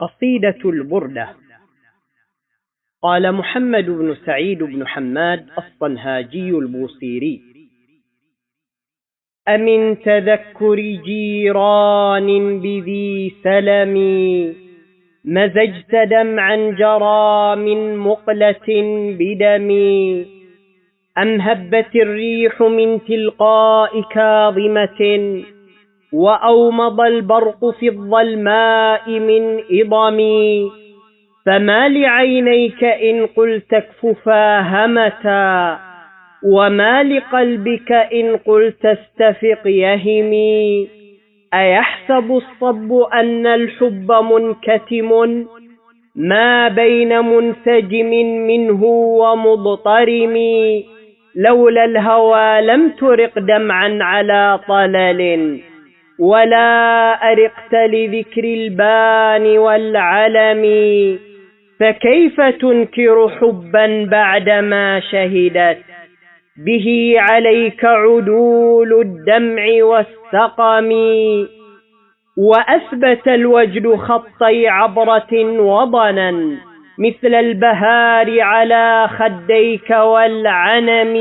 قصيدة البردة. قال محمد بن سعيد بن حماد الصنهاجي البوصيري: أمن تذكر جيران بذي سلم مزجت دمعا جرى من مقلة بدمي، أم هبت الريح من تلقاء كاظمة وأومض البرق في الظلماء من إضمي، فما لعينيك إن قلت اكففا همتا، وما لقلبك إن قلت استفق يهمي. أيحسب الصب أن الحب منكتم ما بين منسجم منه ومضطرم، لولا الهوى لم ترق دمعا على طلل، ولا أرقت لذكر البان والعلم، فكيف تنكر حبا بعدما شهدت به عليك عدول الدمع والسقم، وأثبت الوجد خطي عبرة وضنا مثل البهار على خديك والعنم،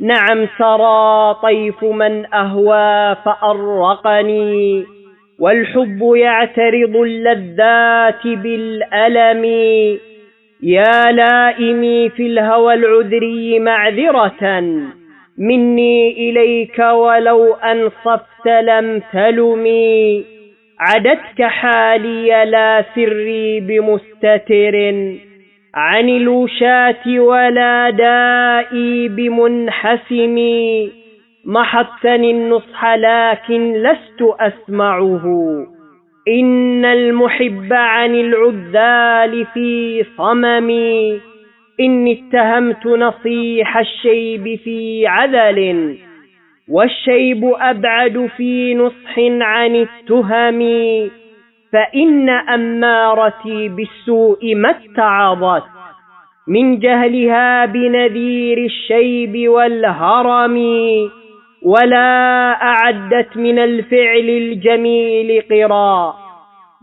نعم سرى طيف من أهوى فأرقني، والحب يعترض اللذات بالألم، يا لائمي في الهوى العذري معذرة مني إليك ولو أنصفت لم تلمي، عدتك حالي لا سري بمستتر عن الوشاة ولا دائي بمنحسم، محضتني النصح لكن لست أسمعه، إن المحب عن العذال في صمم، إني اتهمت نصيح الشيب في عذل، والشيب أبعد في نصح عن التهم، فإن أمارتي بالسوء ما اتعظت من جهلها بنذير الشيب والهرم، ولا أعدت من الفعل الجميل قرا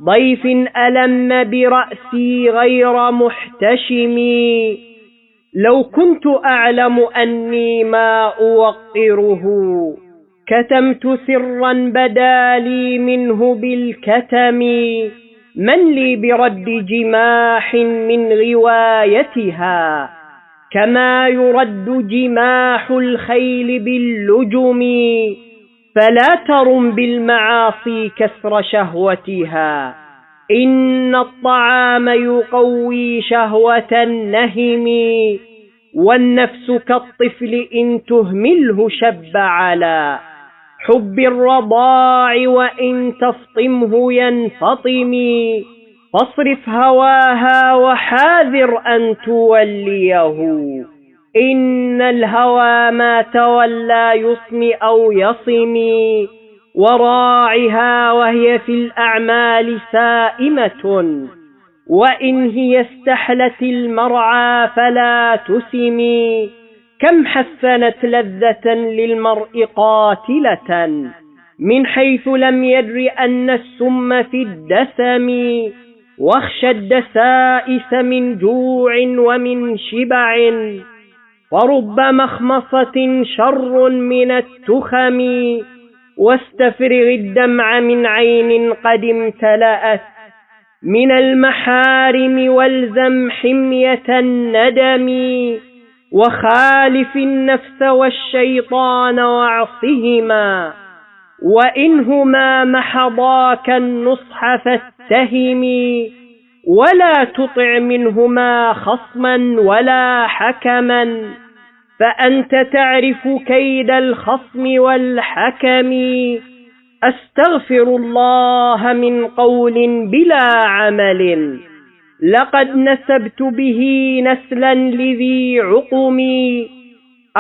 ضيف ألم برأسي غير محتشم، لو كنت أعلم أني ما أوقره كتمت سرا بدا لي منه بالكتم، من لي برد جماح من غوايتها كما يرد جماح الخيل باللجم، فلا ترم بالمعاصي كسر شهوتها، إن الطعام يقوي شهوة النهم، والنفس كالطفل إن تهمله شب على حب الرضاع، وإن تفطمه ينفطم، فاصرف هواها وحاذر أن توليه، إن الهوى ما تولى يصم أو يصم، وراعها وهي في الأعمال سائمة، وإن هي استحلت المرعى فلا تسم، كم حسنت لذة للمرء قاتلة من حيث لم يدر أن السم في الدسم، واخشى الدسائس من جوع ومن شبع، ورب مخمصة شر من التخم، واستفرغ الدمع من عين قد امتلأت من المحارم، والزم حمية الندم، وخالف النفس والشيطان واعصهما، وإنهما محضاك النصح فاتهمي، ولا تطع منهما خصما ولا حكما، فأنت تعرف كيد الخصم والحكم، أستغفر الله من قول بلا عمل، لقد نسبت به نسلا لذي عقم،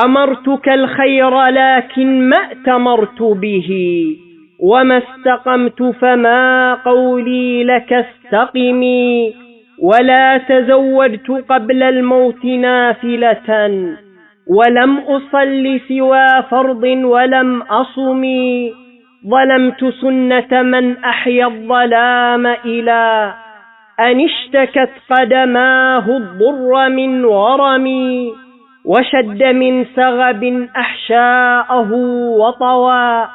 أمرتك الخير لكن ما ائتمرت به، وما استقمت فما قولي لك استقمي، ولا تزوجت قبل الموت نافلة، ولم أصل سوى فرض ولم أصم، ظلمت سنة من أحيا الظلام إلى أن اشتكت قدماه الضر من ورم، وشد من سغب أحشاءه وطوى،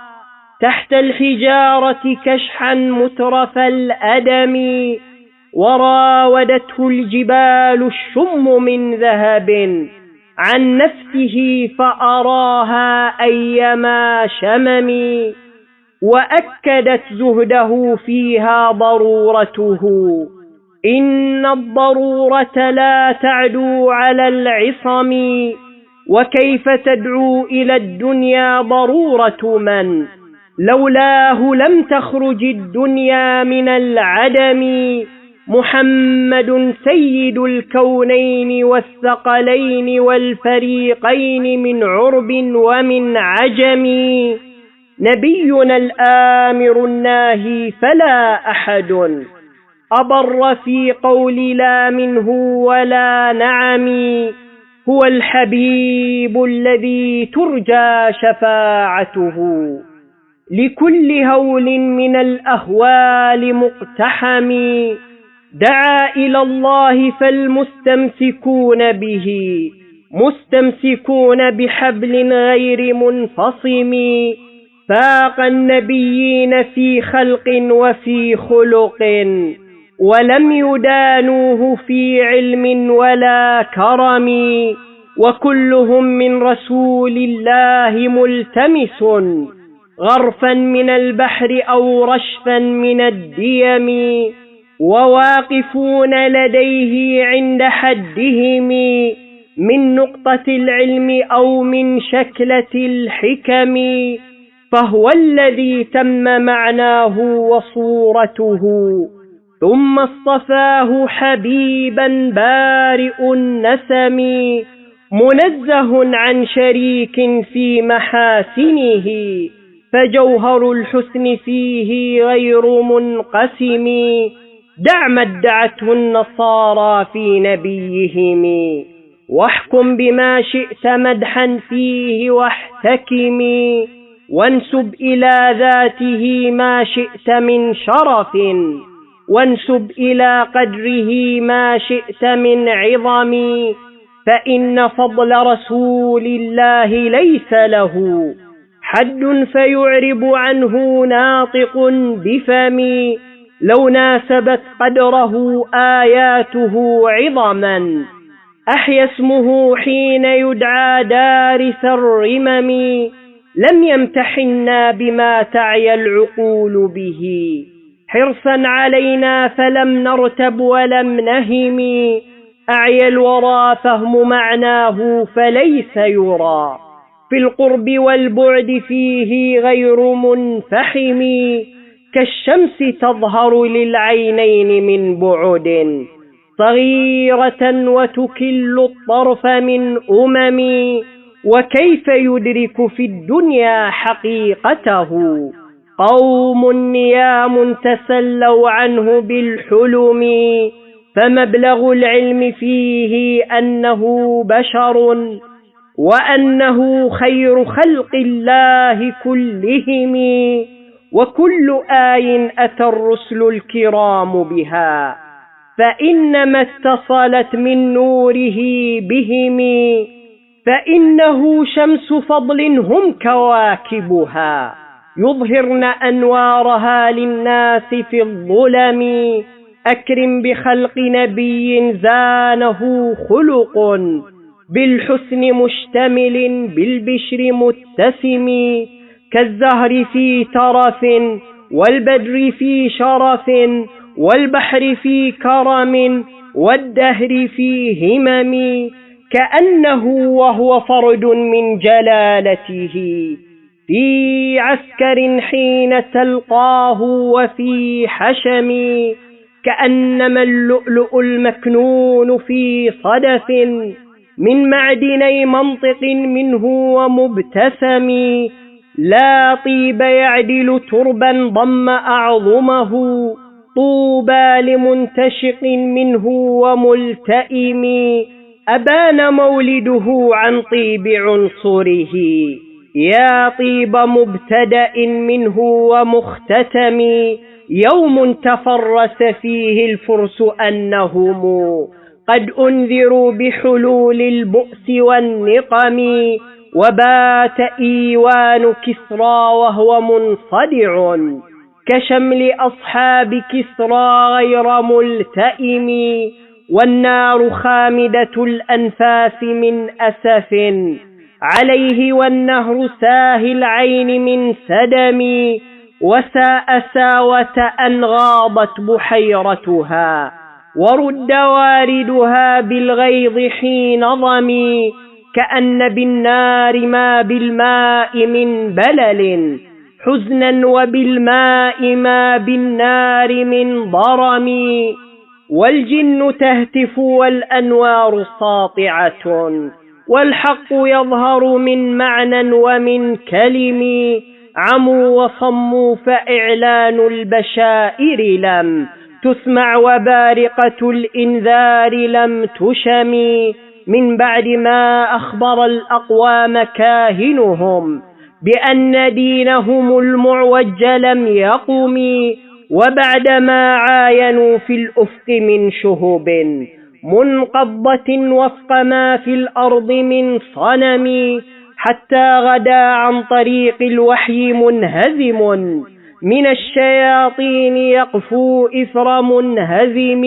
تحت الحجارة كشحا مترف الأدم، وراودته الجبال الشم من ذهب عن نفسه فأراها أيما شمم، وأكدت زهده فيها ضرورته، إن الضرورة لا تعدو على العصم، وكيف تدعو إلى الدنيا ضرورة من لولاه لم تخرج الدنيا من العدم. محمد سيد الكونين والثقلين والفريقين من عرب ومن عجم، نبينا الآمر الناهي فلا أحد أبر في قول لا منه ولا نعم، هو الحبيب الذي ترجى شفاعته لكل هول من الأهوال مقتحم، دعا إلى الله فالمستمسكون به مستمسكون بحبل غير منفصم، فاق النبيين في خلق وفي خلق، ولم يدانوه في علم ولا كرم، وكلهم من رسول الله ملتمس غرفا من البحر أو رشفا من الديم، وواقفون لديه عند حدهم من نقطة العلم أو من شكلة الحكم، فهو الذي تم معناه وصورته، ثم اصطفاه حبيبا بارئ النسم، منزه عن شريك في محاسنه، فجوهر الحسن فيه غير منقسم، دع ما ادعته النصارى في نبيهم، واحكم بما شئت مدحا فيه واحتكم، وانسب إلى ذاته ما شئت من شرف، وانسب إلى قدره ما شئت من عظم، فإن فضل رسول الله ليس له حد فيعرب عنه ناطق بفم، لو ناسبت قدره آياته عظما أحيا اسمه حين يدعى دارس الرمم، لم يمتحنا بما تعي العقول به حرصا علينا فلم نرتب ولم نهم، أعيا الورى فهم معناه فليس يرى في القرب والبعد فيه غير منفحم، كالشمس تظهر للعينين من بعد صغيرة وتكل الطرف من أمم، وكيف يدرك في الدنيا حقيقته قوم نيام تسلوا عنه بالحلم، فمبلغ العلم فيه أنه بشر وأنه خير خلق الله كلهم، وكل آي أتى الرسل الكرام بها فإنما اتصلت من نوره بهم، فإنه شمس فضل هم كواكبها يظهرن أنوارها للناس في الظلم، أكرم بخلق نبي زانه خلق بالحسن مشتمل بالبشر متسم، كالزهر في ترف والبدر في شرف والبحر في كرم والدهر في همم، كأنه وهو فرد من جلالته في عسكر حين تلقاه وفي حشم، كأنما اللؤلؤ المكنون في صدف من معدني منطق منه ومبتسم، لا طيب يعدل تربا ضم أعظمه، طوبى لمنتشق منه وملتئم، أبان مولده عن طيب عنصره يا طيب مبتدأ منه ومختتم، يوم تفرس فيه الفرس أنهم قد أنذروا بحلول البؤس والنقم، وبات إيوان كسرى وهو منصدع كشمل أصحاب كسرى غير ملتئم، والنار خامدة الأنفاس من أسف عليه، والنهر ساهي العين من سدم، وساء ساوة أن غاضت بحيرتها ورد واردها بالغيظ حين ضمي، كأن بالنار ما بالماء من بلل حزنا، وبالماء ما بالنار من ضرم، والجن تهتف والأنوار ساطعة، والحق يظهر من معنى ومن كلم، عموا وصموا فإعلان البشائر لم تسمع، وبارقة الإنذار لم تشم، من بعد ما أخبر الأقوام كاهنهم بأن دينهم المعوج لم يقم، وبعدما عاينوا في الأفق من شهب منقضة وفق ما في الأرض من صنم، حتى غدا عن طريق الوحي منهزم من الشياطين يقفو إثر منهزم،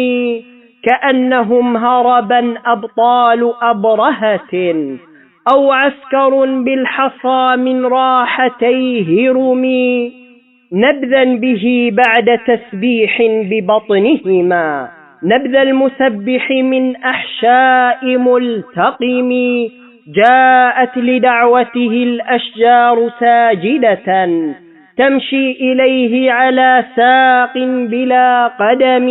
كأنهم هربا أبطال أبرهة أو عسكر بالحصى من راحتيه رمي، نبذا به بعد تسبيح ببطنهما نبذ المسبح من أحشاء ملتقم، جاءت لدعوته الأشجار ساجدة تمشي إليه على ساق بلا قدم،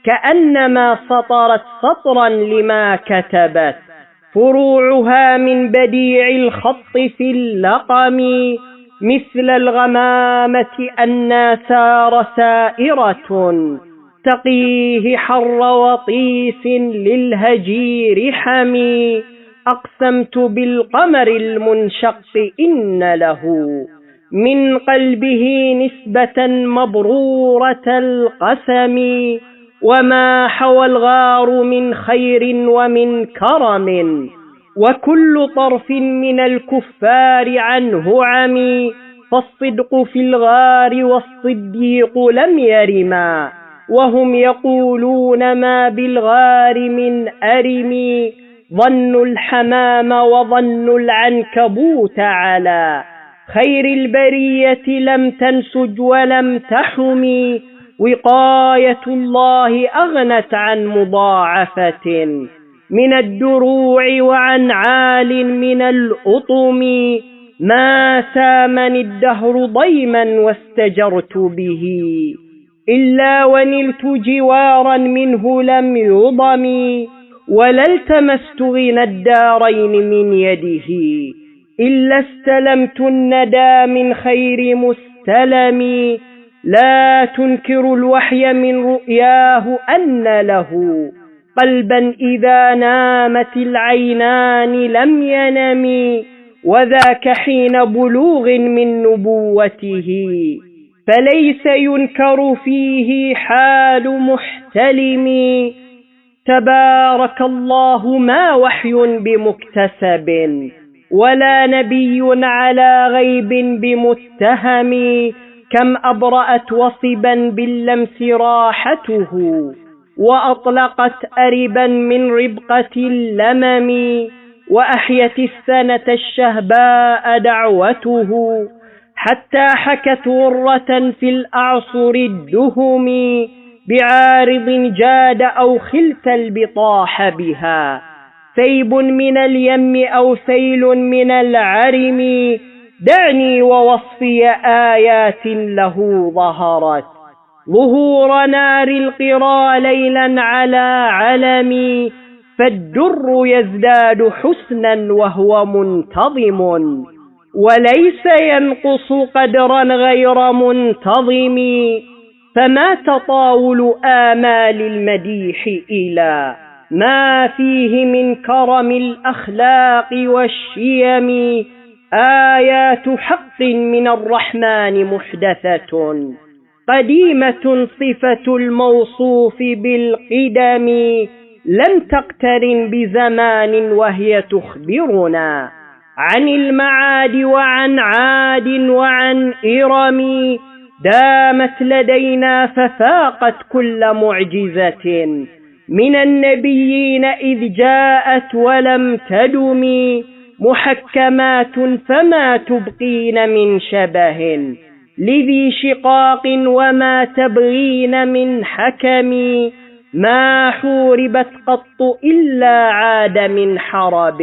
كأنما سطرت سطرا لما كتبت فروعها من بديع الخط في اللقم، مثل الغمامة أن سار سائرة تقيه حر وطيس للهجير حمي، أقسمت بالقمر المنشق إن له من قلبه نسبة مبرورة القسم، وما حوى الغار من خير ومن كرم، وكل طرف من الكفار عنه عمي، فالصدق في الغار والصديق لم يرما، وهم يقولون ما بالغار من أرم، ظنوا الحمام وظنوا العنكبوت على خير البرية لم تنسج ولم تحمي، وقاية الله أغنت عن مضاعفة من الدروع وعن عال من الأطم، ما سامني الدهر ضيما واستجرت به إلا ونلت جوارا منه لم يضم، ولا التمست غنى الدارين من يده إلا استلمت الندى من خير مستلم، لا تنكر الوحي من رؤياه أن له قلبا إذا نامت العينان لم ينم، وذاك حين بلوغ من نبوته فليس ينكر فيه حال محتلم، تبارك الله ما وحي بمكتسب ولا نبي على غيب بمتهم، كم أبرأت وصبا باللمس راحته وأطلقت أربا من ربقة اللمم، وأحيت السنة الشهباء دعوته حتى حكت غرة في الأعصر الدهم، بعارض جاد أو خلت البطاح بها ثيب من اليم أو سيل من العرم، دعني ووصفي آيات له ظهرت ظهور نار القرى ليلا على علم، فالدر يزداد حسنا وهو منتظم وليس ينقص قدرا غير منتظم، فما تطاول آمال المديح إلى ما فيه من كرم الأخلاق والشيم، آيات حق من الرحمن محدثة، قديمة صفة الموصوف بالقدم، لم تقترن بزمان وهي تخبرنا عن المعاد وعن عاد وعن إرم، دامت لدينا ففاقت كل معجزة من النبيين إذ جاءت ولم تدم، محكمات فما تبقين من شبه لذي شقاق وما تبغين من حكم، ما حوربت قط إلا عاد من حرب،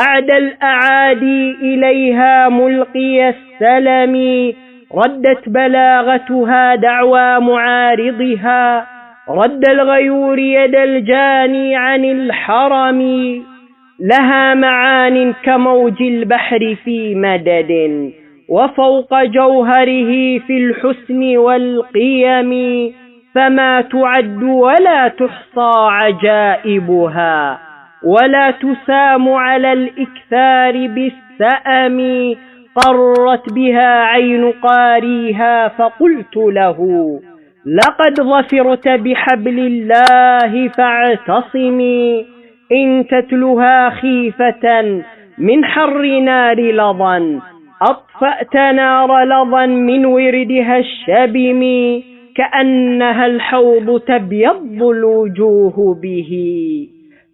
أعدى الأعادي إليها ملقي السلم، ردت بلاغتها دعوى معارضها، رد الغيور يد الجاني عن الحرم، لها معان كموج البحر في مدد، وفوق جوهره في الحسن والقيم، فما تعد ولا تحصى عجائبها، ولا تسام على الإكثار بالسأم، قرت بها عين قاريها فقلت له لقد ظفرت بحبل الله فاعتصمي، إن تتلها خيفة من حر نار لظى، أطفأت نار لظى من وردها الشبم، كأنها الحوض تبيض الوجوه به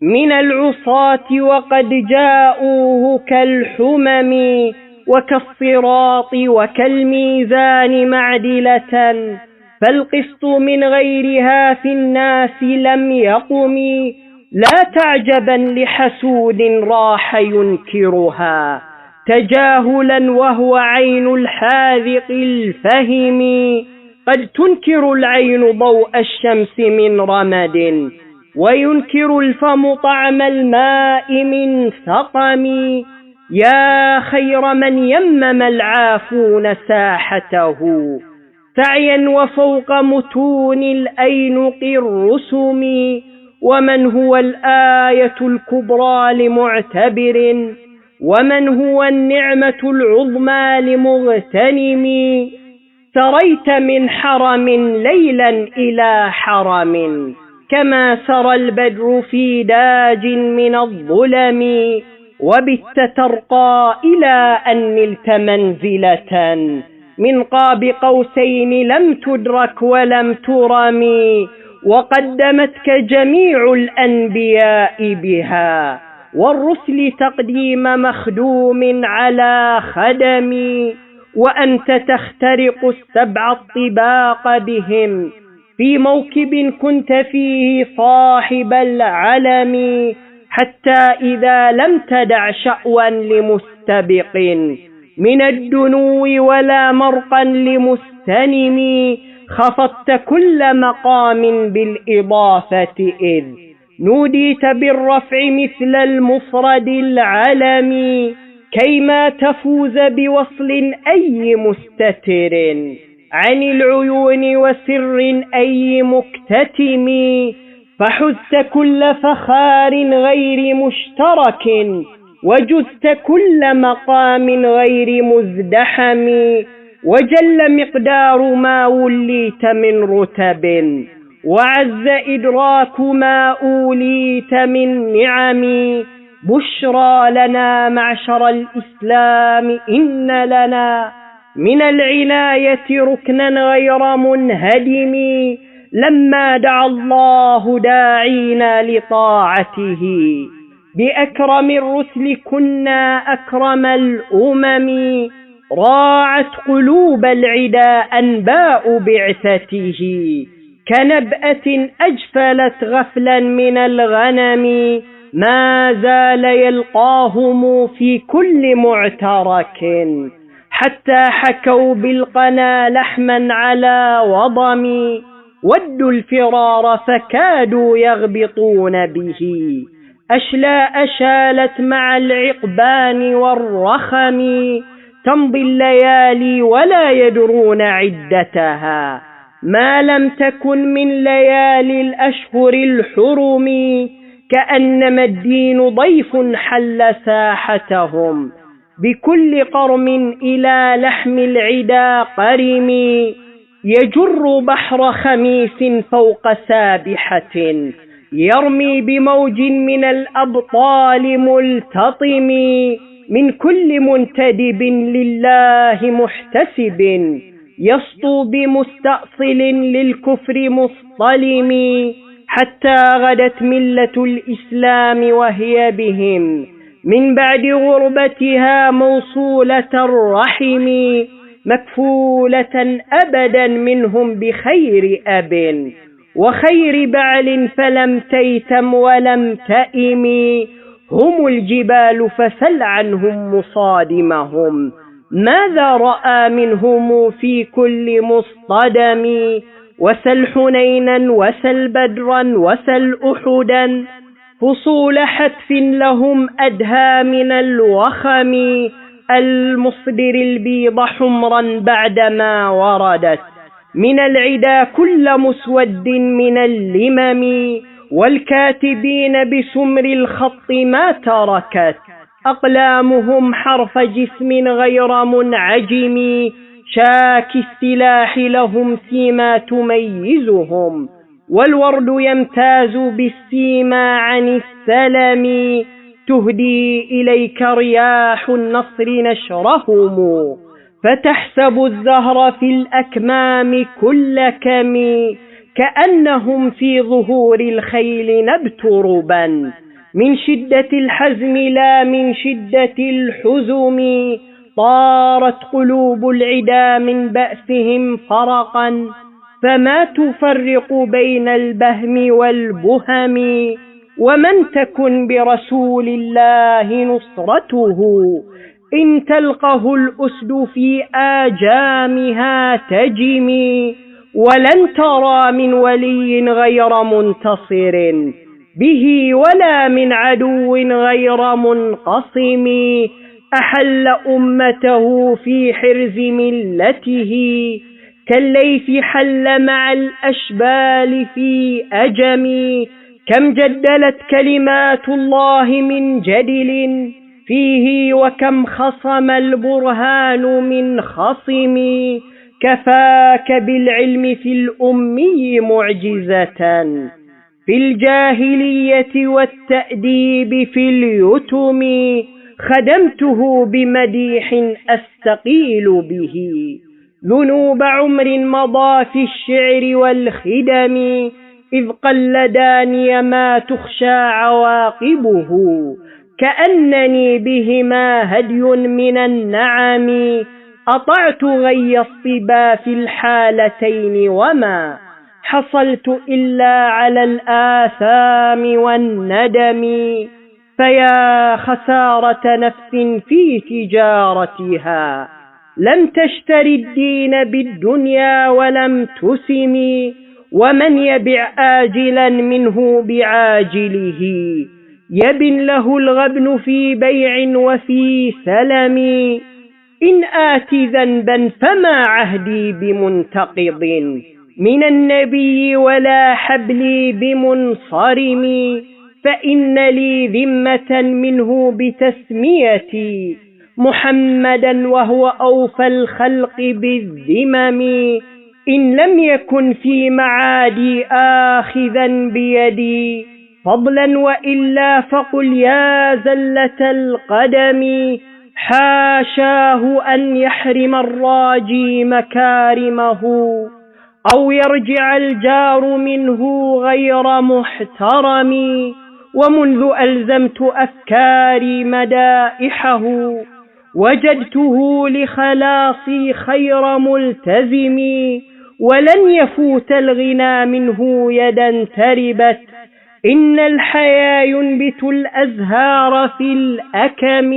من العصاة وقد جاءوه كالحمم، وكالصراط وكالميزان معدلة، فالقسط من غيرها في الناس لم يقم، لا تعجبا لحسود راح ينكرها تجاهلا وهو عين الحاذق الفهم، قد تنكر العين ضوء الشمس من رمد، وينكر الفم طعم الماء من سقم، يا خير من يمم العافون ساحته سعيا وفوق متون الأينق الرسم، ومن هو الآية الكبرى لمعتبر، ومن هو النعمة العظمى لمغتنم، سريت من حرم ليلا إلى حرم، كما سرى البدر في داج من الظلم، وبت ترقى إلى أن نلت منزلة من قاب قوسين لم تدرك ولم ترم، وقدمتك جميع الأنبياء بها والرسل تقديم مخدوم على خدم، وأنت تخترق السبع الطباق بهم في موكب كنت فيه صاحب العلم، حتى إذا لم تدع شأوا لمستبق من الدنو ولا مرقا لمستنم، خفضت كل مقام بالإضافة إذ نوديت بالرفع مثل المفرد العلم، كيما تفوز بوصل أي مستتر عن العيون وسر أي مكتتم، فحزت كل فخار غير مشترك، وجزت كل مقام غير مزدحم، وجل مقدار ما وليت من رتب، وعز إدراك ما أوليت من نعم، بشرى لنا معشر الإسلام إن لنا من العناية ركنا غير منهدم، لما دعا الله داعينا لطاعته بأكرم الرسل كنا أكرم الأمم، راعت قلوب العدا أنباء بعثته كنبأة أجفلت غفلا من الغنم، ما زال يلقاهم في كل معترك حتى حكوا بالقنا لحما على وضم، ودوا الفرار فكادوا يغبطون به، أشلاء شالت مع العقبان والرخم، تمضي الليالي ولا يدرون عدتها ما لم تكن من ليالي الأشهر الحرم، كأنما الدين ضيف حل ساحتهم بكل قرم إلى لحم العدا قرم، يجر بحر خميس فوق سابحة، يرمي بموج من الأبطال ملتطم، من كل منتدب لله محتسب، يسطو بمستأصل للكفر مصطلم، حتى غدت ملة الإسلام وهي بهم من بعد غربتها موصولة الرحم، مكفولة أبدا منهم بخير أب وخير بعل فلم تيتم ولم تئم، هم الجبال فسل عنهم مصادمهم، ماذا رأى منهم في كل مصطدم، وسل حنينا وسل بدرا وسل أحدا، فصول حتف لهم أدهى من الوخم، المصدر البيض حمرا بعدما وردت من العدا كل مسود من اللمم، والكاتبين بسمر الخط ما تركت أقلامهم حرف جسم غير منعجم، شاك السلاح لهم سيما تميزهم، والورد يمتاز بالسيما عن السلم، تهدي إليك رياح النصر نشرهم، فتحسب الزهر في الأكمام كل كم، كأنهم في ظهور الخيل نبت ربا، من شدة الحزم لا من شدة الحزم، طارت قلوب العدا من بأسهم فرقا، فما تفرق بين البهم والبهم، ومن تكن برسول الله نصرته، إن تلقه الأسد في آجامها تجمي، ولن ترى من ولي غير منتصر به ولا من عدو غير منقصم، أحل أمته في حرز ملته، كالليث حل مع الأشبال في أجم، كم جدلت كلمات الله من جدل فيه، وكم خصم البرهان من خصم، كفاك بالعلم في الأمي معجزة في الجاهلية والتأديب في اليتم، خدمته بمديح أستقيل به ذنوب عمر مضى في الشعر والخدم، إذ قلداني ما تخشى عواقبه، كأنني بهما هدي من النعم، أطعت غي الصبا في الحالتين وما حصلت إلا على الآثام والندم، فيا خسارة نفس في تجارتها لم تشتري الدين بالدنيا ولم تسم، ومن يبع آجلا منه بعاجله يبن له الغبن في بيع وفي سلم، إن آتي ذنبا فما عهدي بمنتقض من النبي ولا حبلي بمنصرم، فإن لي ذمة منه بتسميتي محمدا وهو أوفى الخلق بالذمم، إن لم يكن في معادي آخذا بيدي فضلا وإلا فقل يا زلة القدم، حاشاه أن يحرم الراجي مكارمه أو يرجع الجار منه غير محترم، ومنذ ألزمت أفكاري مدائحه وجدته لخلاصي خير ملتزم، ولن يفوت الغنى منه يدا تربت، إن الحيا ينبت الأزهار في الأكم،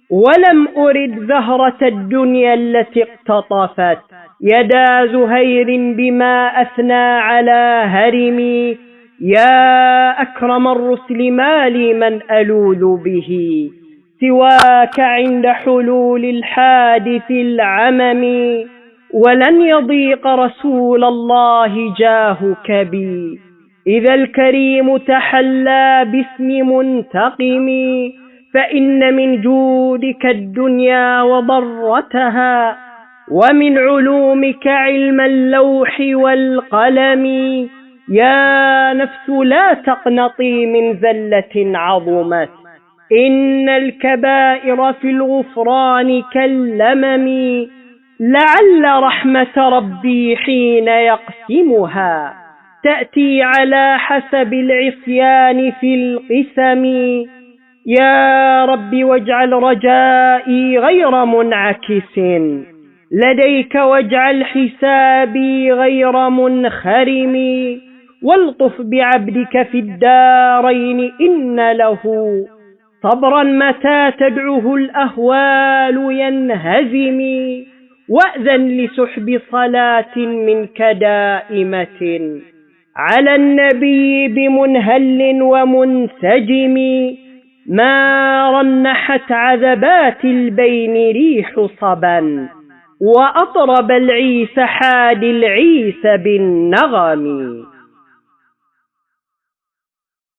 ولم أرد زهرة الدنيا التي اقتطفت يدا زهير بما أثنى على هرمي، يا أكرم الرسل ما لي من ألوذ به سواك عند حلول الحادث العمم، ولن يضيق رسول الله جاهك بي إذا الكريم تحلى باسم منتقم، فإن من جودك الدنيا وضرتها، ومن علومك علم اللوح والقلم. يا نفس لا تقنطي من زلة عظمت، إن الكبائر في الغفران كاللمم. لعل رحمة ربي حين يقسمها تأتي على حسب العصيان في القسم. يا رب واجعل رجائي غير منعكس لديك، واجعل حسابي غير منخرم. والطف بعبدك في الدارين إن له صبرا متى تدعه الأهوال ينهزم. وأذن لسحب صلاة منك دائمة على النبي بمنهل ومنسجم. ما رنحت عذبات البين ريح صبا، وأطرب العيس حاد العيس بالنغم.